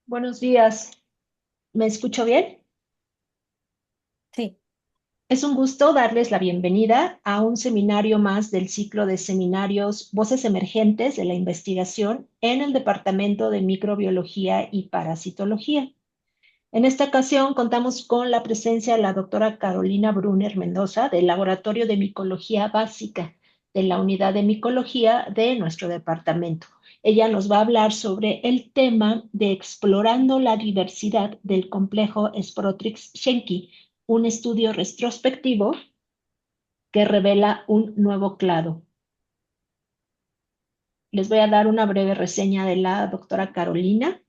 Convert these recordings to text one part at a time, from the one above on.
Buenos días, ¿me escucho bien? Sí, Es un gusto darles la bienvenida a un seminario más del ciclo de seminarios Voces Emergentes de la Investigación en el Departamento de Microbiología y Parasitología. En esta ocasión contamos con la presencia de la doctora Carolina Brunner Mendoza del Laboratorio de Micología Básica de la Unidad de Micología de nuestro departamento. Ella nos va a hablar sobre el tema de explorando la diversidad del complejo Sporotrix-Schenck, un estudio retrospectivo que revela un nuevo clado. Les voy a dar una breve reseña de la doctora Carolina.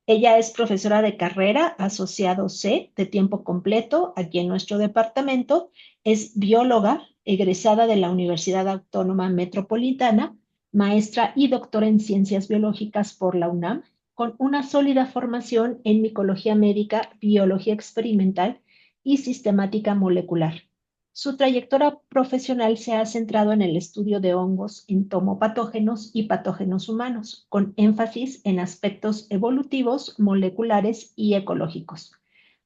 Ella es profesora de carrera asociado C de tiempo completo aquí en nuestro departamento. Es bióloga egresada de la Universidad Autónoma Metropolitana, maestra y doctora en ciencias biológicas por la UNAM, con una sólida formación en micología médica, biología experimental y sistemática molecular. Su trayectoria profesional se ha centrado en el estudio de hongos entomopatógenos y patógenos humanos, con énfasis en aspectos evolutivos, moleculares y ecológicos.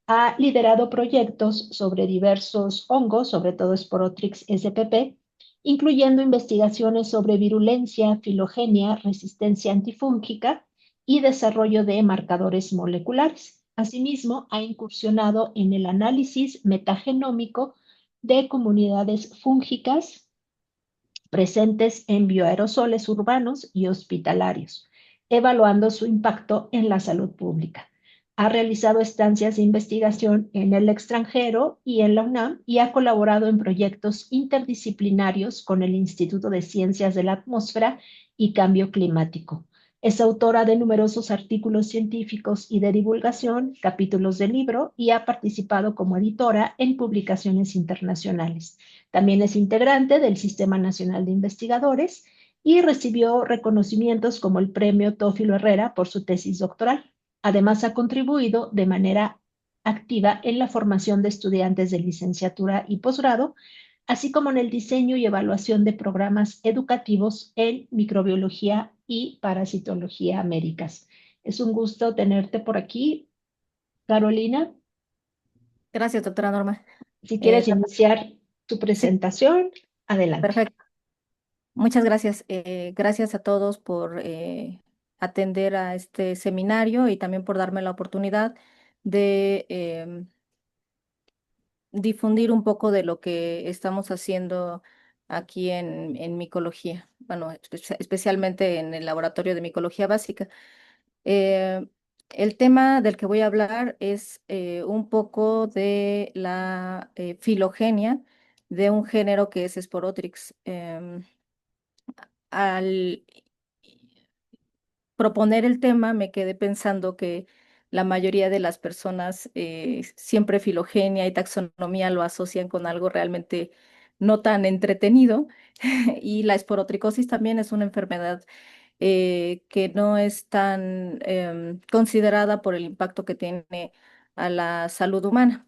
Ha liderado proyectos sobre diversos hongos, sobre todo Sporotrix spp, incluyendo investigaciones sobre virulencia, filogenia, resistencia antifúngica y desarrollo de marcadores moleculares. Asimismo, ha incursionado en el análisis metagenómico de comunidades fúngicas presentes en bioaerosoles urbanos y hospitalarios, evaluando su impacto en la salud pública. Ha realizado estancias de investigación en el extranjero y en la UNAM y ha colaborado en proyectos interdisciplinarios con el Instituto de Ciencias de la Atmósfera y Cambio Climático. Es autora de numerosos artículos científicos y de divulgación, capítulos de libro y ha participado como editora en publicaciones internacionales. También es integrante del Sistema Nacional de Investigadores y recibió reconocimientos como el Premio Tófilo Herrera por su tesis doctoral. Además, ha contribuido de manera activa en la formación de estudiantes de licenciatura y posgrado, así como en el diseño y evaluación de programas educativos en microbiología y parasitología médicas. Es un gusto tenerte por aquí, Carolina. gracias, doctora Norma. Si quieres La- iniciar tu sí, presentación, adelante. perfecto. Muchas gracias. Gracias a todos por atender a este seminario y también por darme la oportunidad de difundir un poco de lo que estamos haciendo aquí en micología, bueno, especialmente en el laboratorio de micología básica. Eh, el tema del que voy a hablar es un poco de la filogenia de un género que es Sporotrix. Al proponer el tema me quedé pensando que la mayoría de las personas siempre filogenia y taxonomía lo asocian con algo realmente no tan entretenido y la esporotricosis también es una enfermedad que no es tan considerada por el impacto que tiene a la salud humana.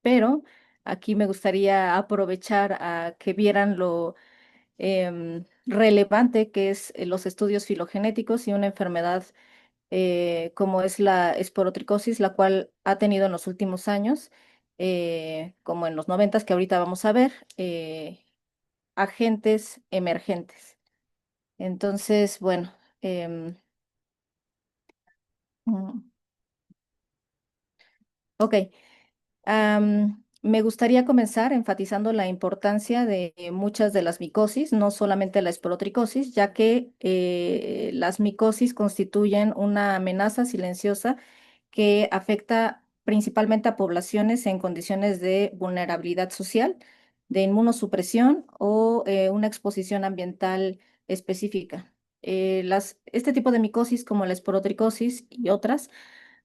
Pero aquí me gustaría aprovechar a que vieran lo relevante que es los estudios filogenéticos y una enfermedad como es la esporotricosis, la cual ha tenido en los últimos años, como en los noventas que ahorita vamos a ver, agentes emergentes. Entonces, bueno, em, mm, ok. Me gustaría comenzar enfatizando la importancia de muchas de las micosis, no solamente la esporotricosis, ya que las micosis constituyen una amenaza silenciosa que afecta principalmente a poblaciones en condiciones de vulnerabilidad social, de inmunosupresión o una exposición ambiental específica. Este tipo de micosis, como la esporotricosis y otras,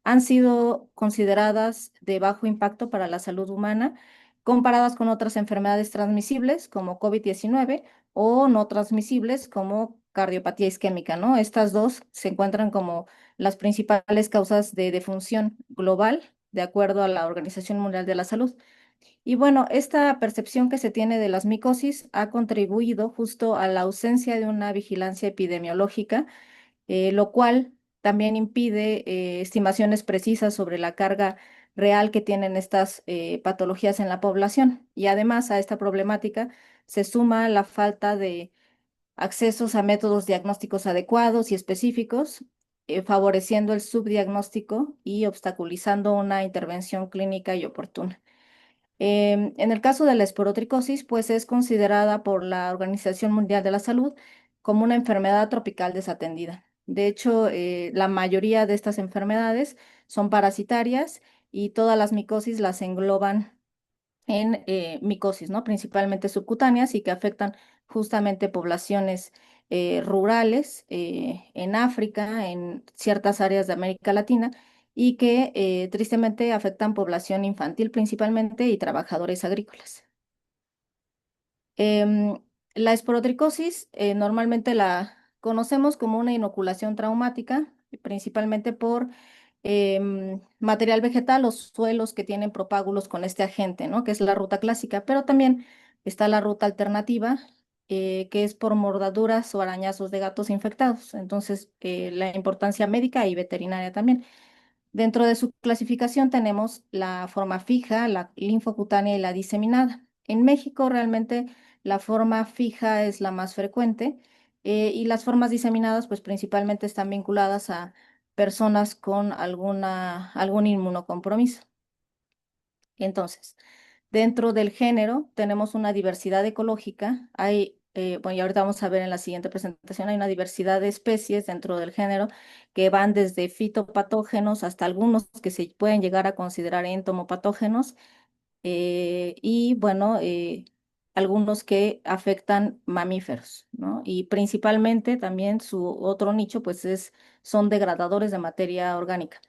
han sido consideradas de bajo impacto para la salud humana, comparadas con otras enfermedades transmisibles como COVID-19 o no transmisibles como cardiopatía isquémica, ¿no? Estas dos se encuentran como las principales causas de defunción global, de acuerdo a la Organización Mundial de la Salud. Y bueno, esta percepción que se tiene de las micosis ha contribuido justo a la ausencia de una vigilancia epidemiológica, lo cual también impide estimaciones precisas sobre la carga real que tienen estas patologías en la población. Y además a esta problemática se suma la falta de accesos a métodos diagnósticos adecuados y específicos, favoreciendo el subdiagnóstico y obstaculizando una intervención clínica y oportuna. En el caso de la esporotricosis, pues es considerada por la Organización Mundial de la Salud como una enfermedad tropical desatendida. De hecho, la mayoría de estas enfermedades son parasitarias y todas las micosis las engloban en micosis, ¿no? Principalmente subcutáneas y que afectan justamente poblaciones rurales en África, en ciertas áreas de América Latina y que tristemente afectan población infantil principalmente y trabajadores agrícolas. Em, la esporotricosis normalmente la conocemos como una inoculación traumática, principalmente por material vegetal o suelos que tienen propágulos con este agente, ¿no? Que es la ruta clásica, pero también está la ruta alternativa, que es por mordaduras o arañazos de gatos infectados. Entonces, la importancia médica y veterinaria también. Dentro de su clasificación tenemos la forma fija, la linfocutánea y la diseminada. En México realmente la forma fija es la más frecuente y las formas diseminadas pues principalmente están vinculadas a personas con algún inmunocompromiso. Entonces, dentro del género tenemos una diversidad ecológica. Hay, bueno, y ahorita vamos a ver en la siguiente presentación, hay una diversidad de especies dentro del género que van desde fitopatógenos hasta algunos que se pueden llegar a considerar entomopatógenos y, bueno, algunos que afectan mamíferos, ¿no? Y principalmente también su otro nicho, pues son degradadores de materia orgánica.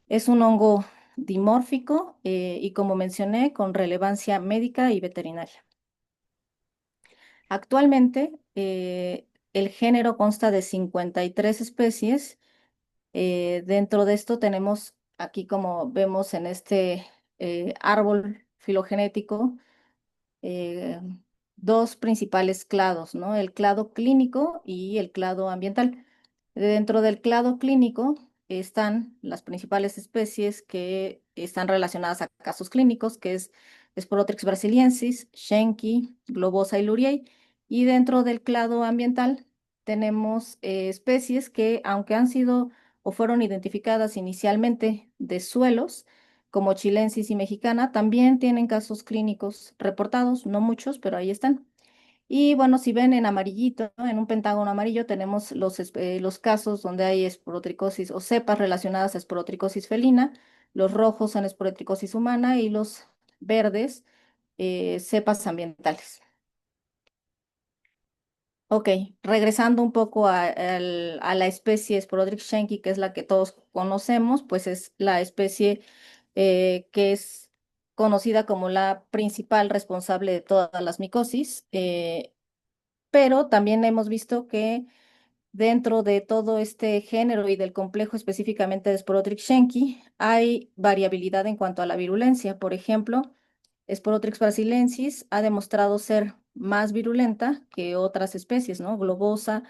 Es un hongo dimórfico y como mencioné, con relevancia médica y veterinaria. Actualmente, el género consta de 53 especies. Dentro de esto tenemos aquí, como vemos en este árbol filogenético, eh, dos principales clados, ¿no? El clado clínico y el clado ambiental. Dentro del clado clínico están las principales especies que están relacionadas a casos clínicos, que es Sporotrix brasiliensis, Schenki, Globosa y Luriei. Y dentro del clado ambiental tenemos especies que, aunque han sido o fueron identificadas inicialmente de suelos, como chilensis y mexicana, también tienen casos clínicos reportados, no muchos, pero ahí están. Y bueno, si ven en amarillito, ¿no? En un pentágono amarillo, tenemos los casos donde hay esporotricosis o cepas relacionadas a esporotricosis felina, los rojos son esporotricosis humana y los verdes, cepas ambientales. Ok, regresando un poco a la especie Sporodrix schenki, que es la que todos conocemos, pues es la especie que es conocida como la principal responsable de todas las micosis, pero también hemos visto que dentro de todo este género y del complejo específicamente de Sporodrix schenki hay variabilidad en cuanto a la virulencia. Por ejemplo, Sporotrix brasiliensis ha demostrado ser más virulenta que otras especies, ¿no? Globosa,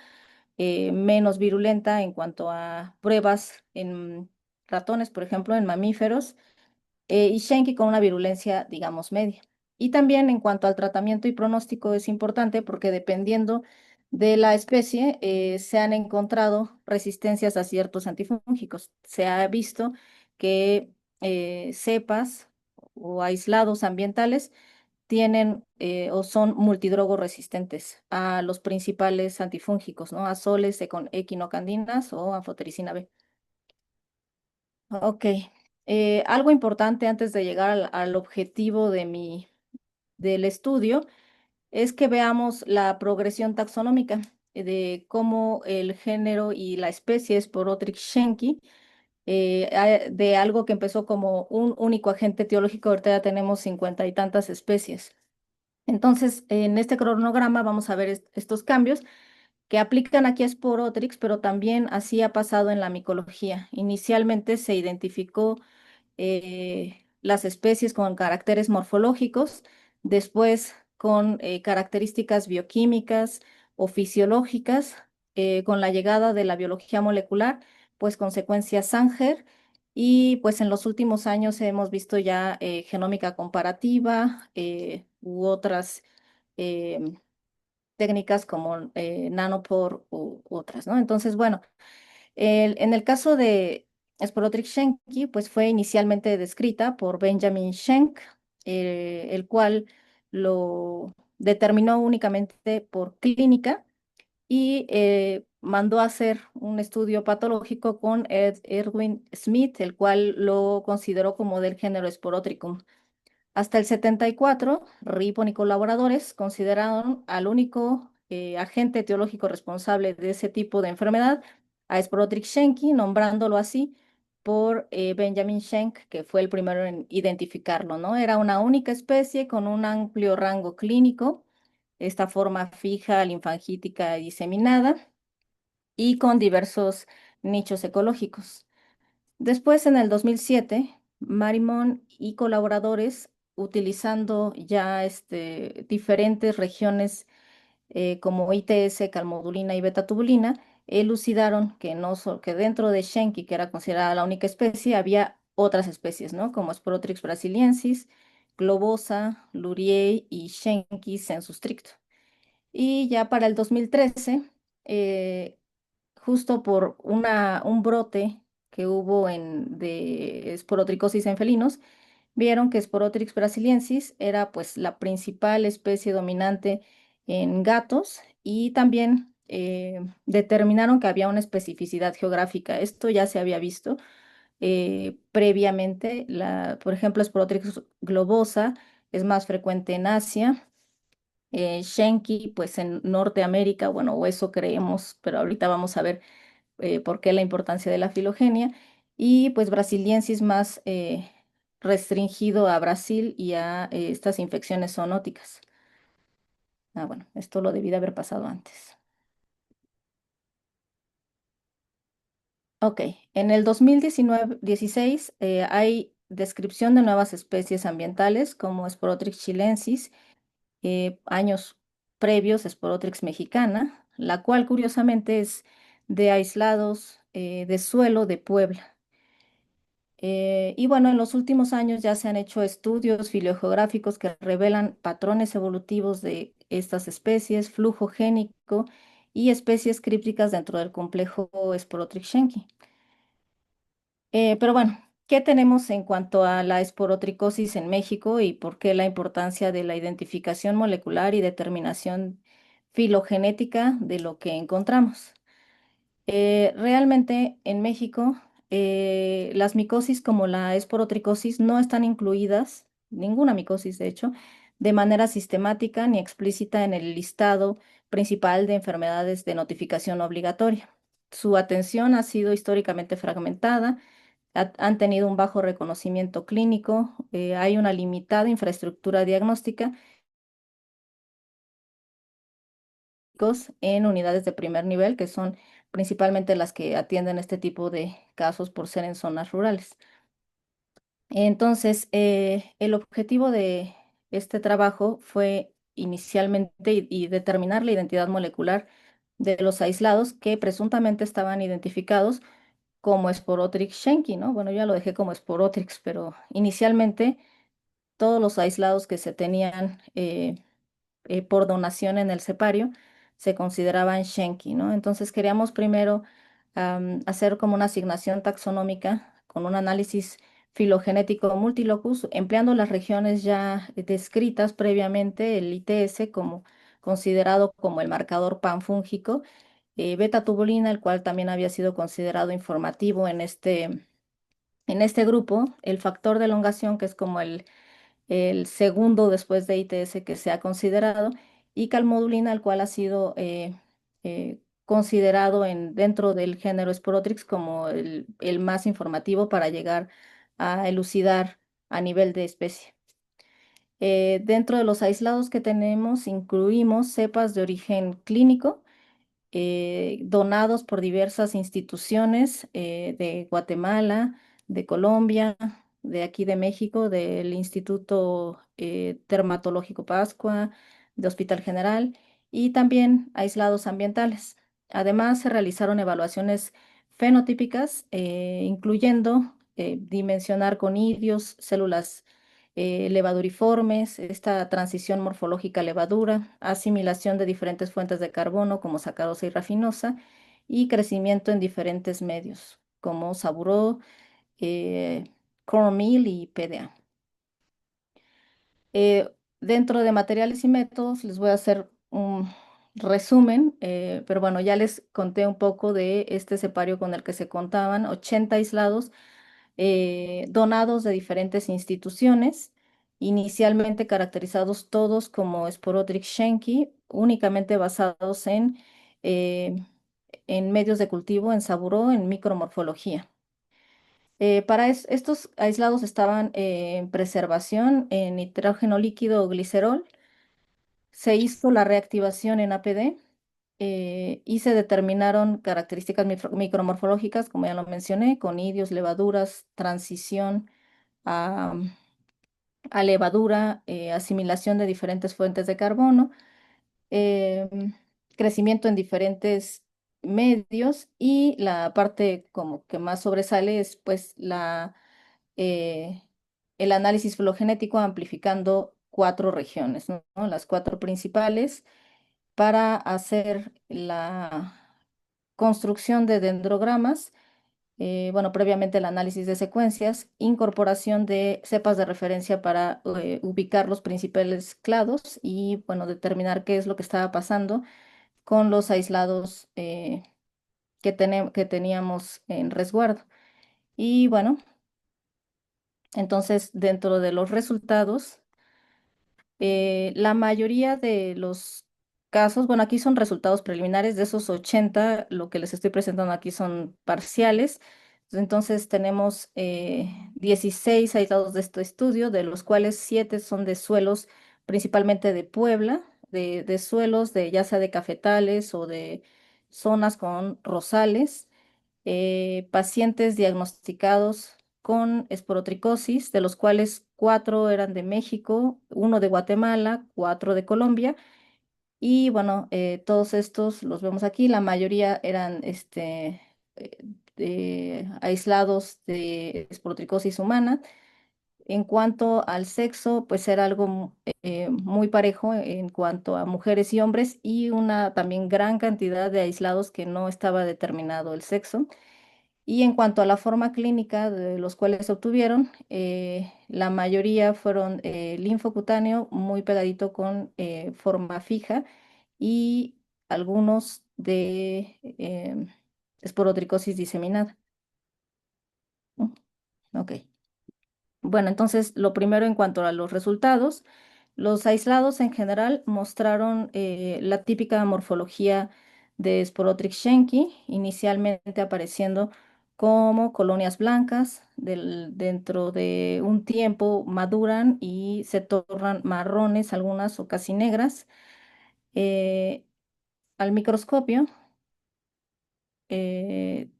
menos virulenta en cuanto a pruebas en ratones, por ejemplo, en mamíferos, y Schenki con una virulencia, digamos, media. Y también en cuanto al tratamiento y pronóstico es importante porque dependiendo de la especie se han encontrado resistencias a ciertos antifúngicos. Se ha visto que cepas o aislados ambientales tienen o son multidrogo resistentes a los principales antifúngicos, ¿no? Azoles, equinocandinas o anfotericina B. Ok. Algo importante antes de llegar al objetivo del estudio es que veamos la progresión taxonómica de cómo el género y la especie Sporotrix schenki, de algo que empezó como un único agente etiológico, ahorita ya tenemos 50 y tantas especies. Entonces, en este cronograma vamos a ver estos cambios que aplican aquí a Sporotrix, pero también así ha pasado en la micología. Inicialmente se identificó las especies con caracteres morfológicos, después con características bioquímicas o fisiológicas, con la llegada de la biología molecular, pues con secuencia Sanger. Y pues en los últimos años hemos visto ya genómica comparativa u otras em, técnicas como nanopore u otras, ¿no? Entonces, bueno, en el caso de Sporotryx schenki, pues fue inicialmente descrita por Benjamin Schenk, el cual lo determinó únicamente por clínica y mandó a hacer un estudio patológico con Edwin Smith, el cual lo consideró como del género Sporotricum. Hasta el 74, Rippon y colaboradores consideraron al único agente etiológico responsable de ese tipo de enfermedad a Sporotryx schenki, nombrándolo así por Benjamin Schenk, que fue el primero en identificarlo, ¿no? Era una única especie con un amplio rango clínico, esta forma fija, linfangítica y diseminada, y con diversos nichos ecológicos. Después, en el 2007, Marimón y colaboradores, utilizando ya diferentes regiones como ITS, calmodulina y betatubulina, elucidaron que, no que dentro de Schenki, que era considerada la única especie, había otras especies, ¿no? Como Sporotrix brasiliensis, globosa, luriei y Schenki sensu stricto. Y ya para el 2013, eh, justo por un brote que hubo de esporotricosis en felinos, vieron que Sporotrix brasiliensis era pues la principal especie dominante en gatos y también determinaron que había una especificidad geográfica. Esto ya se había visto previamente. Por ejemplo, Sporotrix globosa es más frecuente en Asia. Schenki, pues en Norteamérica, bueno, o eso creemos, pero ahorita vamos a ver por qué la importancia de la filogenia, y pues brasiliensis más restringido a Brasil y a estas infecciones zoonóticas. Ah, bueno, esto lo debí de haber pasado antes. Ok, en el 2016 hay descripción de nuevas especies ambientales como Sporotrix chilensis, años previos Sporotrix mexicana, la cual curiosamente es de aislados de suelo de Puebla. Y bueno, en los últimos años ya se han hecho estudios filogeográficos que revelan patrones evolutivos de estas especies, flujo génico y especies crípticas dentro del complejo Sporotrix-Schenki. Pero bueno, ¿qué tenemos en cuanto a la esporotricosis en México y por qué la importancia de la identificación molecular y determinación filogenética de lo que encontramos? Realmente en México las micosis como la esporotricosis no están incluidas, ninguna micosis de hecho, de manera sistemática ni explícita en el listado principal de enfermedades de notificación obligatoria. Su atención ha sido históricamente fragmentada, han tenido un bajo reconocimiento clínico, hay una limitada infraestructura diagnóstica en unidades de primer nivel, que son principalmente las que atienden este tipo de casos por ser en zonas rurales. Entonces, el objetivo de este trabajo fue inicialmente y determinar la identidad molecular de los aislados que presuntamente estaban identificados como Sporotrix schenki, ¿no? Bueno, ya lo dejé como Sporotrix, pero inicialmente todos los aislados que se tenían por donación en el cepario se consideraban Schenki, ¿no? Entonces queríamos primero hacer como una asignación taxonómica con un análisis filogenético multilocus, empleando las regiones ya descritas previamente, el ITS como considerado como el marcador panfúngico, beta-tubulina, el cual también había sido considerado informativo en este grupo, el factor de elongación, que es como el segundo después de ITS que se ha considerado, y calmodulina, el cual ha sido considerado dentro del género Sporotrix como el más informativo para llegar a elucidar a nivel de especie. Dentro de los aislados que tenemos, incluimos cepas de origen clínico, donados por diversas instituciones de Guatemala, de Colombia, de aquí de México, del Instituto Dermatológico Pascua, de Hospital General y también aislados ambientales. Además, se realizaron evaluaciones fenotípicas, incluyendo dimensionar conidios, células levaduriformes, esta transición morfológica a levadura, asimilación de diferentes fuentes de carbono como sacarosa y rafinosa, y crecimiento en diferentes medios como saburó, eh, cornmeal y PDA. Eh, Dentro de materiales y métodos les voy a hacer un resumen, pero bueno, ya les conté un poco de este separio con el que se contaban, 80 aislados donados de diferentes instituciones, inicialmente caracterizados todos como Sporothrix shenki, únicamente basados eh, en medios de cultivo, en saburó, en micromorfología. Estos aislados estaban en preservación en nitrógeno líquido o glicerol. Se hizo la reactivación en APD y se determinaron características micromorfológicas, como ya lo mencioné, conidios, levaduras, transición a, a levadura, asimilación de diferentes fuentes de carbono, em, crecimiento en diferentes medios, y la parte como que más sobresale es pues eh, el análisis filogenético amplificando cuatro regiones, ¿no? Las cuatro principales para hacer la construcción de dendrogramas, bueno, previamente el análisis de secuencias, incorporación de cepas de referencia para ubicar los principales clados y, bueno, determinar qué es lo que estaba pasando con los aislados que teníamos en resguardo. Y bueno, entonces dentro de los resultados, la mayoría de los casos, bueno, aquí son resultados preliminares de esos 80, lo que les estoy presentando aquí son parciales. Entonces tenemos 16 aislados de este estudio, de los cuales 7 son de suelos principalmente de Puebla, de suelos de ya sea de cafetales o de zonas con rosales, pacientes diagnosticados con esporotricosis, de los cuales 4 eran de México, uno de Guatemala, 4 de Colombia. Y bueno, todos estos los vemos aquí, la mayoría eran eh, aislados de esporotricosis humana. En cuanto al sexo, pues era algo muy parejo en cuanto a mujeres y hombres, y una también gran cantidad de aislados que no estaba determinado el sexo. Y en cuanto a la forma clínica de los cuales se obtuvieron, la mayoría fueron linfocutáneo muy pegadito con forma fija, y algunos de esporotricosis diseminada. Mm, Ok. Bueno, entonces lo primero en cuanto a los resultados, los aislados en general mostraron la típica morfología de Sporothrix shenki, inicialmente apareciendo como colonias blancas, dentro de un tiempo maduran y se tornan marrones, algunas o casi negras. Eh, Al microscopio eh,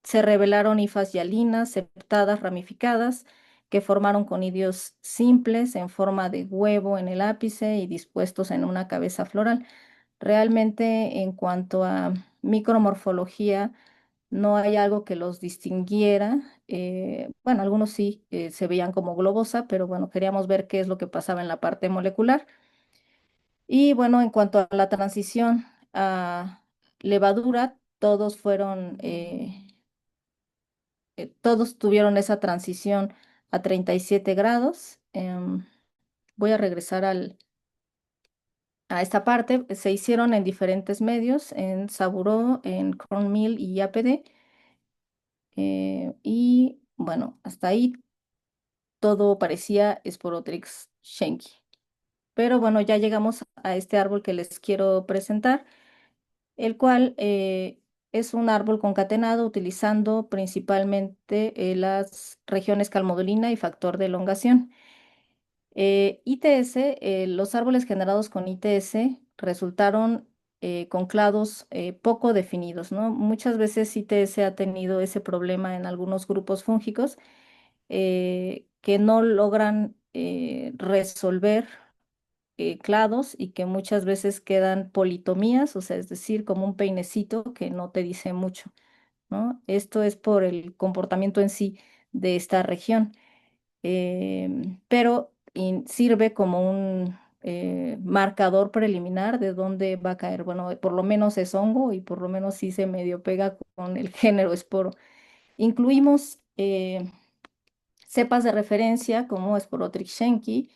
se revelaron hifas hialinas, septadas, ramificadas, que formaron conidios simples en forma de huevo en el ápice y dispuestos en una cabeza floral. Realmente, en cuanto a micromorfología, no hay algo que los distinguiera. Bueno, algunos sí se veían como globosa, pero bueno, queríamos ver qué es lo que pasaba en la parte molecular. Y bueno, en cuanto a la transición a levadura, todos tuvieron esa transición a 37 grados. Voy a regresar a esta parte. Se hicieron en diferentes medios, en Saburó, en Cornmeal y APD. Y bueno, hasta ahí todo parecía Sporothrix shenki. Pero bueno, ya llegamos a este árbol que les quiero presentar, el cual es un árbol concatenado utilizando principalmente las regiones calmodulina y factor de elongación. ITS, los árboles generados con ITS resultaron con clados poco definidos, ¿no? Muchas veces ITS ha tenido ese problema en algunos grupos fúngicos que no logran resolver clados, y que muchas veces quedan politomías, o sea, es decir, como un peinecito que no te dice mucho. ¿no? Esto es por el comportamiento en sí de esta región, pero sirve como un marcador preliminar de dónde va a caer. Bueno, por lo menos es hongo y por lo menos sí se medio pega con el género esporo. Incluimos cepas de referencia como Sporotrix shenki,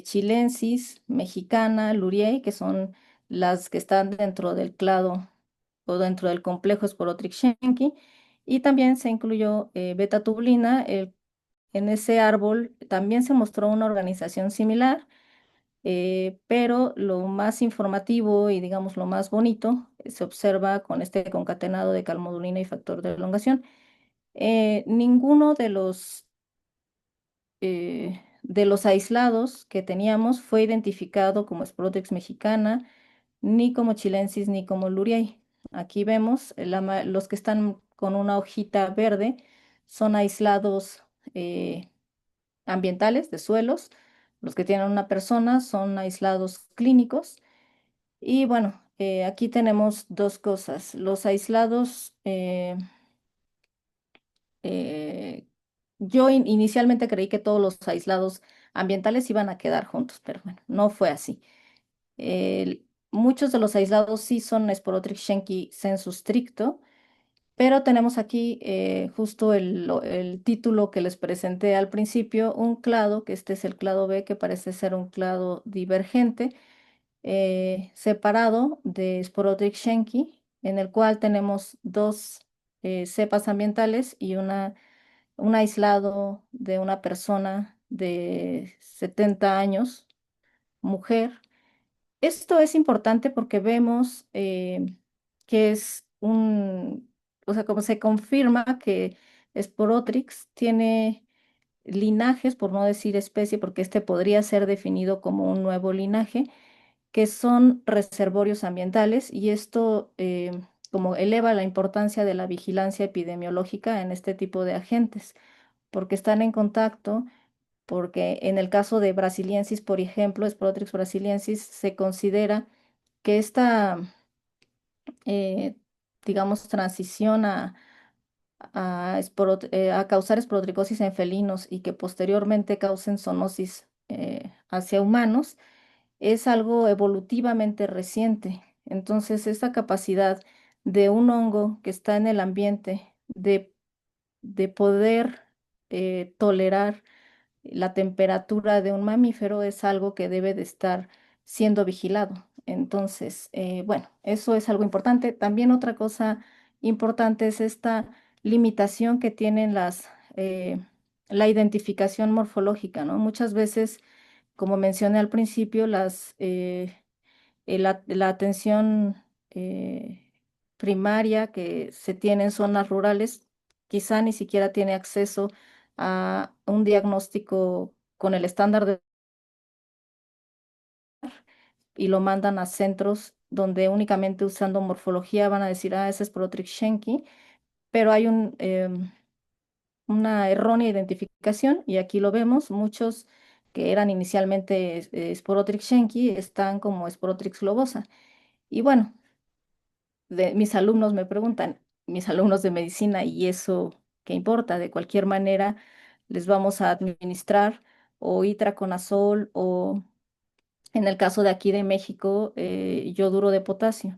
chilensis, mexicana, luriei, que son las que están dentro del clado o dentro del complejo Sporotrix shenki, y también se incluyó beta-tubulina. En ese árbol también se mostró una organización similar, pero lo más informativo y digamos lo más bonito se observa con este concatenado de calmodulina y factor de elongación. Ninguno de los aislados que teníamos fue identificado como Sporotrix mexicana, ni como chilensis, ni como luriei. Aquí vemos los que están con una hojita verde son aislados ambientales de suelos. Los que tienen una persona son aislados clínicos. Y bueno, aquí tenemos dos cosas. Los aislados eh, yo inicialmente creí que todos los aislados ambientales iban a quedar juntos, pero bueno, no fue así. Muchos de los aislados sí son Sporotrix shenki sensu stricto, pero tenemos aquí justo el título que les presenté al principio, un clado, que este es el clado B, que parece ser un clado divergente, separado de Sporotrix shenki, en el cual tenemos dos cepas ambientales y un aislado de una persona de 70 años, mujer. Esto es importante porque vemos que o sea, como se confirma que Sporotrix tiene linajes, por no decir especie, porque este podría ser definido como un nuevo linaje, que son reservorios ambientales, y esto como eleva la importancia de la vigilancia epidemiológica en este tipo de agentes, porque están en contacto, porque en el caso de Brasiliensis, por ejemplo, Sporotrix brasiliensis, se considera que esta, eh, digamos, transición a causar esporotricosis en felinos y que posteriormente causen zoonosis hacia humanos, es algo evolutivamente reciente. Entonces, esa capacidad de un hongo que está en el ambiente de poder tolerar la temperatura de un mamífero es algo que debe de estar siendo vigilado. Entonces, bueno, eso es algo importante. También otra cosa importante es esta limitación que tienen la identificación morfológica, ¿no? Muchas veces, como mencioné al principio, la atención primaria que se tiene en zonas rurales quizá ni siquiera tiene acceso a un diagnóstico con el estándar y lo mandan a centros donde únicamente usando morfología van a decir, ese es Protrix shenki, pero hay una errónea identificación y aquí lo vemos, muchos que eran inicialmente Sporotrix shenki están como Sporotrix globosa. Y bueno, mis alumnos me preguntan, mis alumnos de medicina, ¿y eso qué importa? De cualquier manera, les vamos a administrar o itraconazol o, en el caso de aquí de México, yoduro de potasio.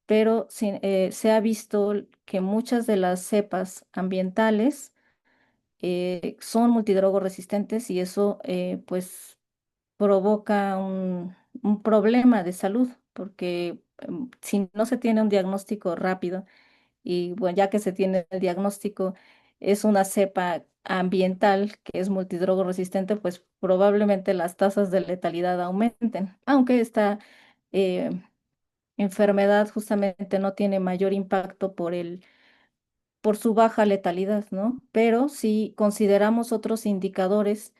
Pero se ha visto que muchas de las cepas ambientales son multidrogo resistentes y eso pues provoca un problema de salud, porque si no se tiene un diagnóstico rápido, y bueno, ya que se tiene el diagnóstico, es una cepa ambiental que es multidrogo resistente, pues probablemente las tasas de letalidad aumenten, aunque esta eh, enfermedad justamente no tiene mayor impacto por su baja letalidad, ¿no? Pero si consideramos otros indicadores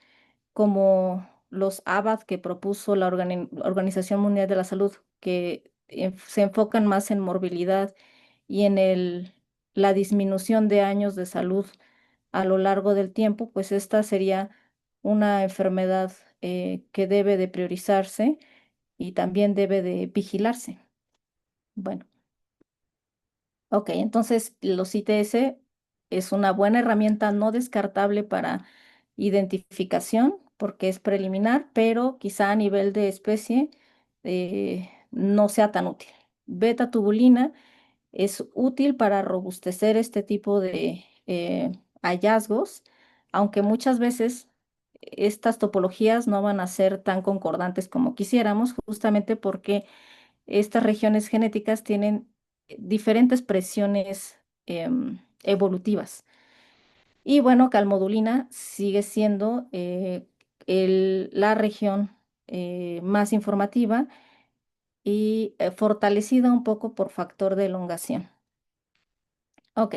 como los ABAD que propuso la Organización Mundial de la Salud, que se enfocan más en morbilidad y en la disminución de años de salud a lo largo del tiempo, pues esta sería una enfermedad que debe de priorizarse y también debe de vigilarse. Bueno, Ok, entonces los ITS es una buena herramienta no descartable para identificación porque es preliminar, pero quizá a nivel de especie no sea tan útil. Beta tubulina es útil para robustecer este tipo de hallazgos, aunque muchas veces estas topologías no van a ser tan concordantes como quisiéramos, justamente porque estas regiones genéticas tienen diferentes presiones evolutivas. Y bueno, calmodulina sigue siendo la región más informativa y fortalecida un poco por factor de elongación. Ok,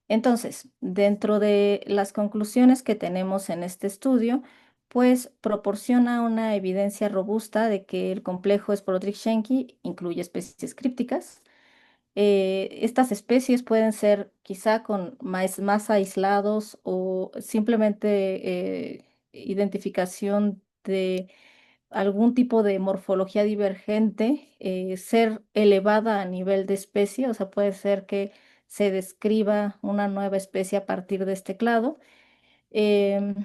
entonces, dentro de las conclusiones que tenemos en este estudio, pues proporciona una evidencia robusta de que el complejo Sporotrix-Schenck incluye especies crípticas. Estas especies pueden ser quizá con más aislados o simplemente identificación de algún tipo de morfología divergente, ser elevada a nivel de especie, o sea, puede ser que se describa una nueva especie a partir de este clado. em,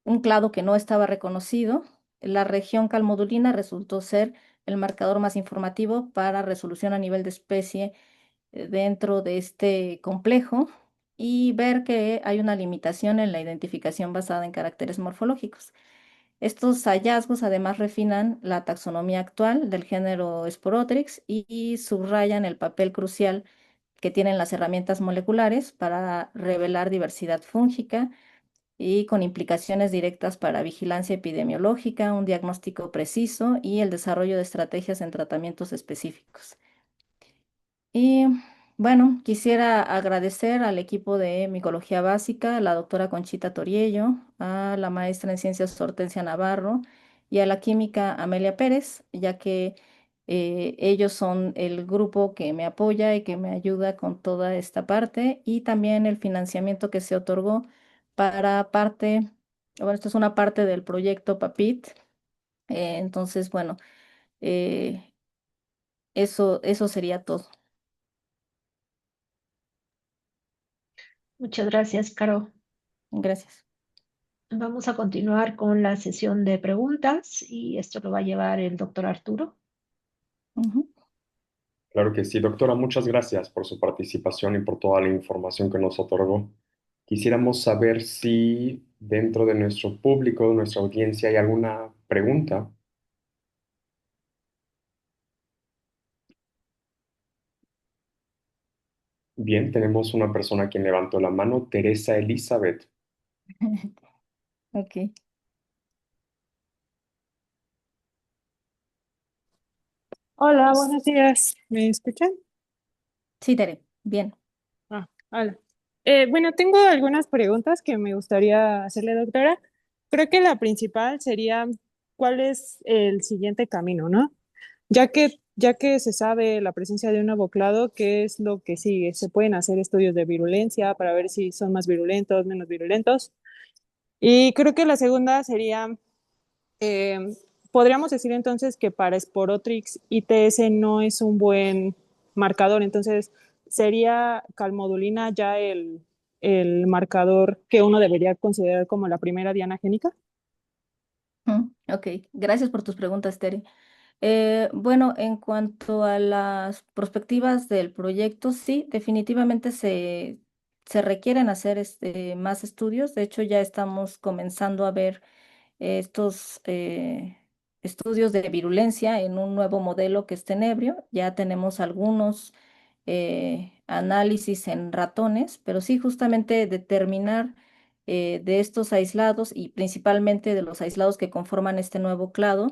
un clado que no estaba reconocido. La región calmodulina resultó ser el marcador más informativo para resolución a nivel de especie dentro de este complejo y ver que hay una limitación en la identificación basada en caracteres morfológicos. Estos hallazgos además refinan la taxonomía actual del género Sporotrix y subrayan el papel crucial que tienen las herramientas moleculares para revelar diversidad fúngica y con implicaciones directas para vigilancia epidemiológica, un diagnóstico preciso y el desarrollo de estrategias en tratamientos específicos. Y bueno, quisiera agradecer al equipo de micología básica, a la doctora Conchita Toriello, a la maestra en ciencias Hortensia Navarro y a la química Amelia Pérez, ya que ellos son el grupo que me apoya y que me ayuda con toda esta parte y también el financiamiento que se otorgó para parte, bueno, esto es una parte del proyecto PAPIT. Entonces, bueno, eh, eso sería todo. Muchas gracias, Caro. Gracias. Vamos a continuar con la sesión de preguntas y esto lo va a llevar el doctor Arturo. Ujú. Claro que sí, doctora, muchas gracias por su participación y por toda la información que nos otorgó. Quisiéramos saber si dentro de nuestro público, de nuestra audiencia, hay alguna pregunta. Bien, tenemos una persona quien levantó la mano, Teresa Elizabeth. Ok. Hola, buenos días. ¿Me escuchan? Sí, Tere. Bien. Hola. Bueno, tengo algunas preguntas que me gustaría hacerle, doctora. Creo que la principal sería, ¿cuál es el siguiente camino, no? Ya que se sabe la presencia de un nuevo clado, ¿qué es lo que sigue? ¿Se pueden hacer estudios de virulencia para ver si son más virulentos, menos virulentos? Y creo que la segunda sería, eh, podríamos decir entonces que para Sporotrix ITS no es un buen marcador, entonces sería calmodulina ya el marcador que uno debería considerar como la primera diana génica. Ok. Gracias por tus preguntas, Tere. Bueno, en cuanto a las perspectivas del proyecto, sí, definitivamente se requieren hacer más estudios. De hecho, ya estamos comenzando a ver estos estudios de virulencia en un nuevo modelo que es Tenebrio. Ya tenemos algunos análisis en ratones, pero sí justamente determinar de estos aislados y principalmente de los aislados que conforman este nuevo clado,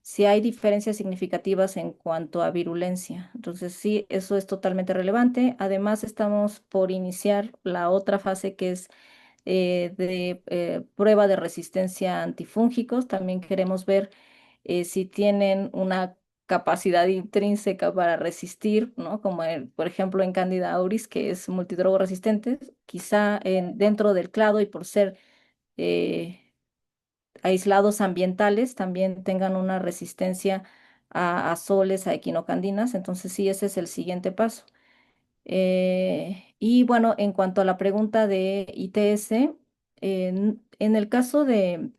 si hay diferencias significativas en cuanto a virulencia. Entonces sí, eso es totalmente relevante. Además, estamos por iniciar la otra fase que es de prueba de resistencia a antifúngicos. También queremos ver si tienen una capacidad intrínseca para resistir, ¿no? Como por ejemplo en Candida auris, que es multidrogo resistente, quizá dentro del clado y por ser eh, aislados ambientales también tengan una resistencia a soles, a equinocandinas. Entonces sí, ese es el siguiente paso. Y bueno, en cuanto a la pregunta de ITS, en el caso de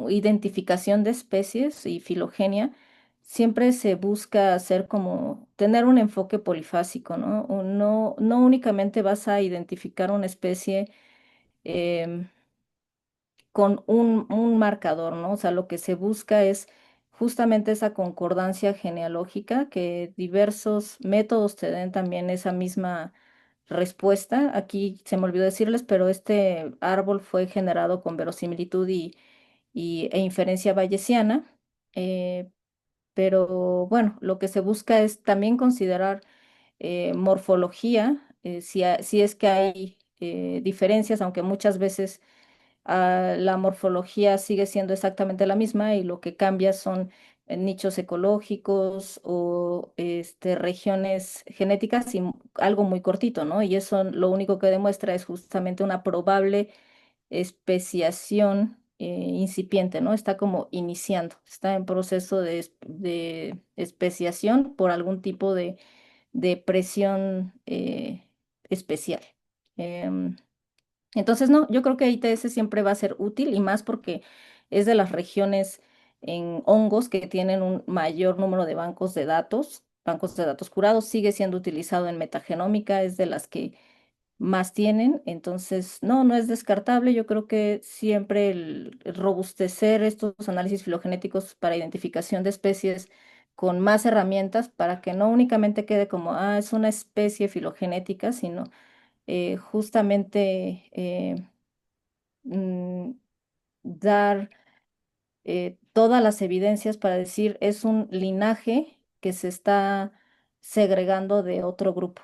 identificación de especies y filogenia, siempre se busca hacer como tener un enfoque polifásico, ¿no? No únicamente vas a identificar una especie em, con un marcador, ¿no? O sea, lo que se busca es justamente esa concordancia genealógica, que diversos métodos te den también esa misma respuesta. Aquí se me olvidó decirles, pero este árbol fue generado con verosimilitud e inferencia bayesiana. eh, pero bueno, lo que se busca es también considerar morfología, si es que hay diferencias, aunque muchas veces la morfología sigue siendo exactamente la misma y lo que cambia son nichos ecológicos o regiones genéticas y algo muy cortito, ¿no? Y eso lo único que demuestra es justamente una probable especiación incipiente, ¿no? Está como iniciando, está en proceso de especiación por algún tipo de presión especial. Em, entonces, no, yo creo que ITS siempre va a ser útil y más porque es de las regiones en hongos que tienen un mayor número de bancos de datos curados, sigue siendo utilizado en metagenómica, es de las que más tienen, entonces no es descartable. Yo creo que siempre el robustecer estos análisis filogenéticos para identificación de especies con más herramientas para que no únicamente quede como, es una especie filogenética, sino justamente mm, dar todas las evidencias para decir es un linaje que se está segregando de otro grupo.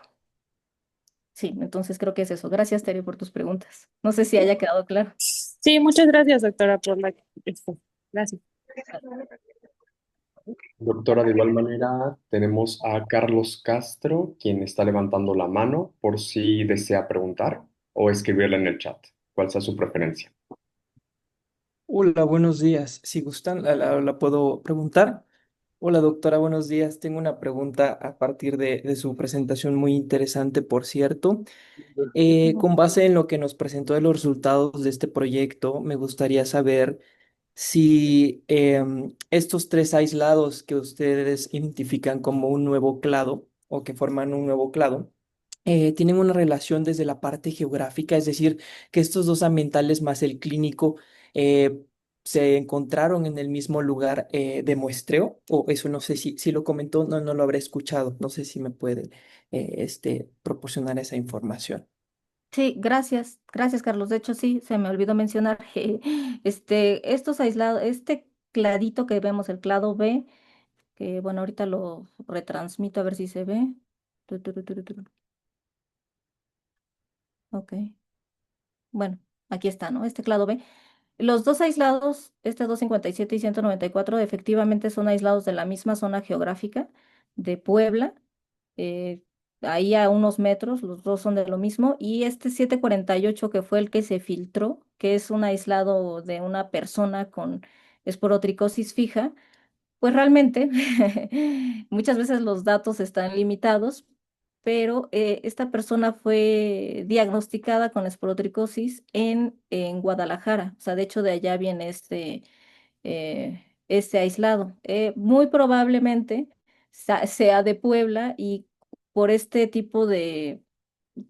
Sí, entonces creo que es eso. Gracias, Terry, por tus preguntas. No sé si haya quedado claro. Sí, muchas gracias, doctora, por la exposición. Gracias. Doctora, de igual manera, tenemos a Carlos Castro, quien está levantando la mano por si desea preguntar o escribirle en el chat. ¿Cuál sea su preferencia? Hola, buenos días. Si gustan, la puedo preguntar. Hola, doctora, buenos días. Tengo una pregunta a partir de su presentación muy interesante, por cierto. Con base en lo que nos presentó de los resultados de este proyecto, me gustaría saber si estos tres aislados que ustedes identifican como un nuevo clado o que forman un nuevo clado, tienen una relación desde la parte geográfica, es decir, que estos dos ambientales más el clínico eh, se encontraron en el mismo lugar de muestreo, o eso no sé si lo comentó, no lo habré escuchado, no sé si me puede proporcionar esa información. Sí, gracias, Carlos. De hecho, sí, se me olvidó mencionar estos aislados, este cladito que vemos, el clado B, que bueno, ahorita lo retransmito a ver si se ve. Tu. Ok, bueno, aquí está, ¿no? Este clado B. Los dos aislados, este 257 y 194, efectivamente son aislados de la misma zona geográfica de Puebla, eh, ahí a unos metros, los dos son de lo mismo, y este 748 que fue el que se filtró, que es un aislado de una persona con esporotricosis fija, pues realmente muchas veces los datos están limitados, pero esta persona fue diagnosticada con esporotricosis en Guadalajara. O sea, de hecho de allá viene este aislado. Muy probablemente sea de Puebla y por este tipo de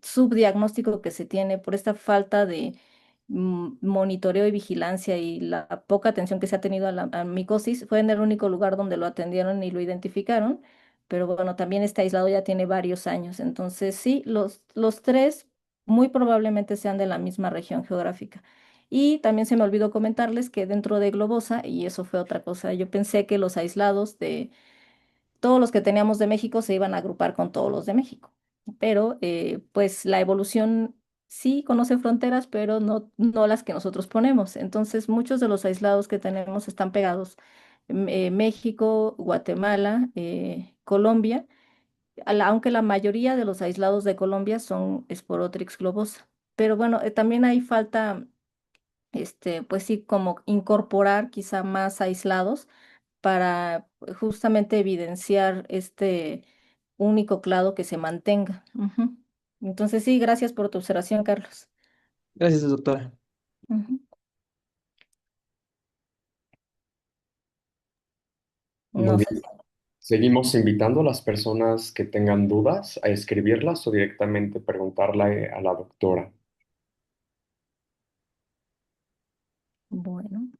subdiagnóstico que se tiene, por esta falta de monitoreo y vigilancia y la poca atención que se ha tenido a la micosis, fue en el único lugar donde lo atendieron y lo identificaron, pero bueno, también este aislado ya tiene varios años, entonces sí, los tres muy probablemente sean de la misma región geográfica. Y también se me olvidó comentarles que dentro de Globosa, y eso fue otra cosa, yo pensé que los aislados de todos los que teníamos de México se iban a agrupar con todos los de México. Pero pues la evolución sí conoce fronteras, pero no las que nosotros ponemos. Entonces muchos de los aislados que tenemos están pegados. México, Guatemala, Colombia, aunque la mayoría de los aislados de Colombia son Sporotrix globosa. Pero bueno, también hay falta, pues sí, como incorporar quizá más aislados para justamente evidenciar este único clado que se mantenga. Ujú. Entonces, sí, gracias por tu observación, Carlos. Gracias, doctora. Ujú. Muy No sé. bien. Seguimos invitando a las personas que tengan dudas a escribirlas o directamente preguntarle a la doctora. Bueno,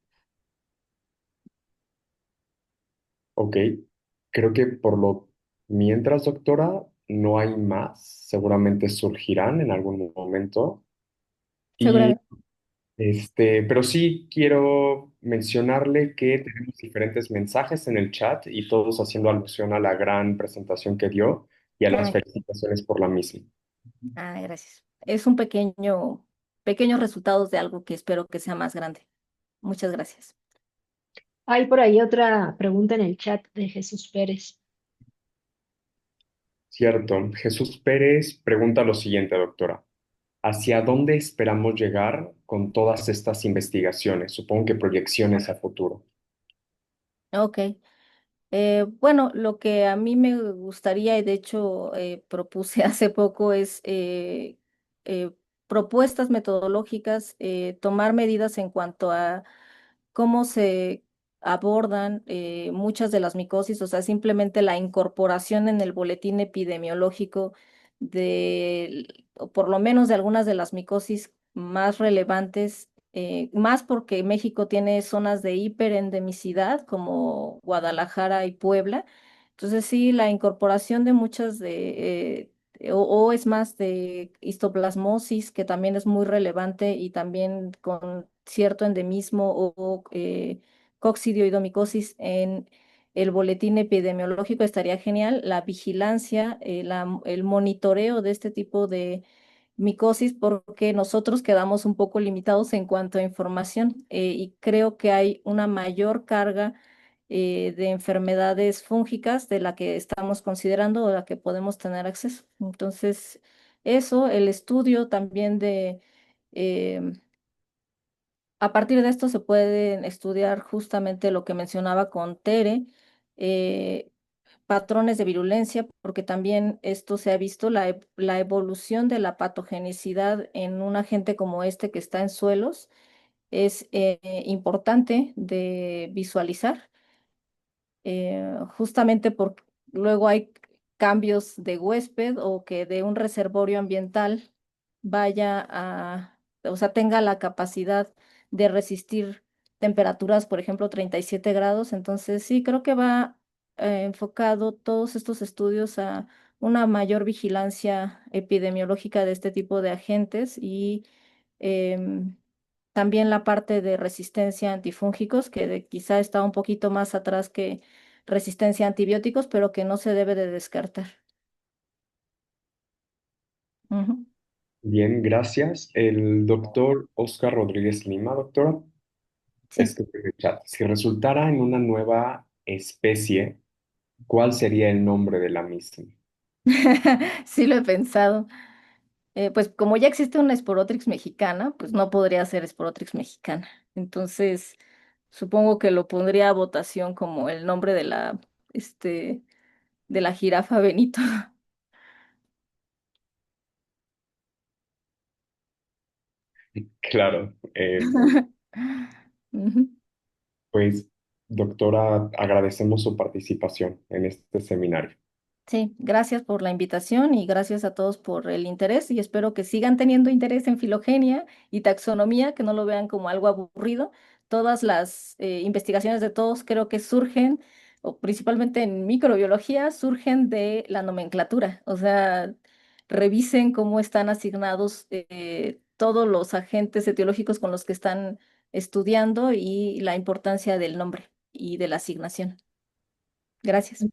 Ok, creo que por lo mientras, doctora, no hay más. Seguramente surgirán en algún momento. Y seguramente. pero sí quiero mencionarle que tenemos diferentes mensajes en el chat y todos haciendo alusión a la gran presentación que dio y a las Ay, felicitaciones por la misma. gracias. Es un pequeños resultados de algo que espero que sea más grande. Muchas gracias. Hay por ahí otra pregunta en el chat de Jesús Pérez. Cierto. Jesús Pérez pregunta lo siguiente, doctora. ¿Hacia dónde esperamos llegar con todas estas investigaciones? Supongo que proyecciones a futuro. Ok. Bueno, lo que a mí me gustaría, y de hecho propuse hace poco, es eh, propuestas metodológicas, tomar medidas en cuanto a cómo se abordan muchas de las micosis, o sea, simplemente la incorporación en el boletín epidemiológico o por lo menos de algunas de las micosis más relevantes, más porque México tiene zonas de hiperendemicidad como Guadalajara y Puebla. Entonces sí, la incorporación de muchas o es más de histoplasmosis, que también es muy relevante y también con cierto endemismo o coccidioidomicosis en el boletín epidemiológico estaría genial. La vigilancia, el monitoreo de este tipo de micosis, porque nosotros quedamos un poco limitados en cuanto a información y creo que hay una mayor carga de enfermedades fúngicas de la que estamos considerando o de la que podemos tener acceso. Entonces, eso, el estudio también em, a partir de esto se pueden estudiar justamente lo que mencionaba con Tere, eh, patrones de virulencia, porque también esto se ha visto, la evolución de la patogenicidad en un agente como este que está en suelos es importante de visualizar justamente porque luego hay cambios de huésped o que de un reservorio ambiental o sea, tenga la capacidad de resistir temperaturas, por ejemplo, 37 grados. Entonces, sí, creo que va enfocado todos estos estudios a una mayor vigilancia epidemiológica de este tipo de agentes y em, también la parte de resistencia a antifúngicos, que quizá está un poquito más atrás que resistencia a antibióticos, pero que no se debe de descartar. Ujú. Bien, gracias. El doctor Oscar Rodríguez Lima, doctora, Sí, escribe en el chat. Si resultara en una nueva especie, ¿cuál sería el nombre de la misma? sí lo he pensado. Pues como ya existe una Sporotrix mexicana, pues no podría ser Sporotrix mexicana. Entonces, supongo que lo pondría a votación como el nombre este, de la jirafa Benito. Claro, Ujú. pues doctora, agradecemos su participación en este seminario. Sí, gracias por la invitación y gracias a todos por el interés y espero que sigan teniendo interés en filogenia y taxonomía, que no lo vean como algo aburrido. Todas las investigaciones de todos creo que surgen, o principalmente en microbiología, surgen de la nomenclatura. O sea, revisen cómo están asignados todos los agentes etiológicos con los que están estudiando y la importancia del nombre y de la asignación. Gracias.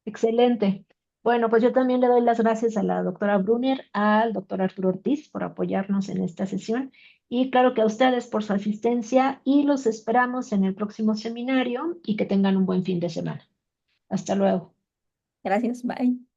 Excelente. Bueno, pues yo también le doy las gracias a la doctora Brunner, al doctor Arturo Ortiz por apoyarnos en esta sesión y claro que a ustedes por su asistencia y los esperamos en el próximo seminario y que tengan un buen fin de semana. Hasta luego. Gracias. Bye.